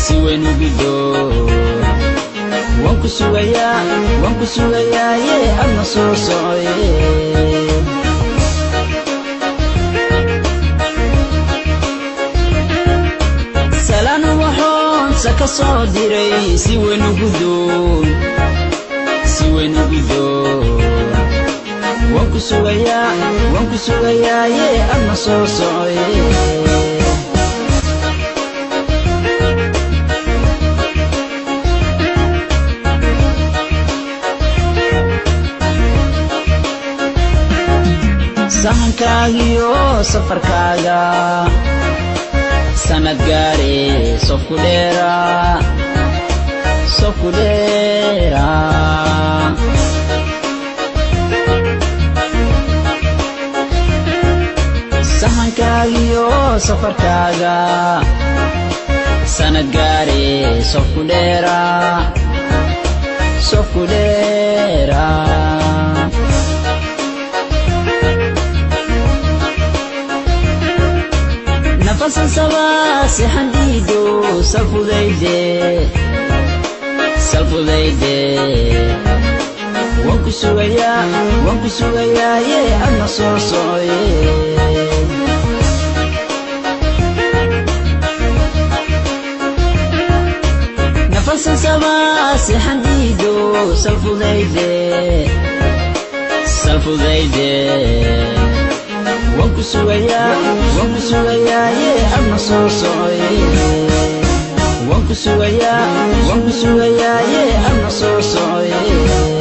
si weyn u gido waan ku sugayaa yee adna soo socoye salaan waxaan saka soo diray si weyn u gido waan ku sugayaa yee adna soo socoye sahankaagiyo safarkaaga sanad gaare sofku dheera sahankaagiyo safarkaaga sanad gaare sofku dheera نفس سوا سحديدو سلفو ذيدي وانكو سويا يي أنا صوصوي نفس سوا سحديدو سلفو ذيدي وانكو سويا يي أنا صوصوي وانكو سويا يي أنا صوصوي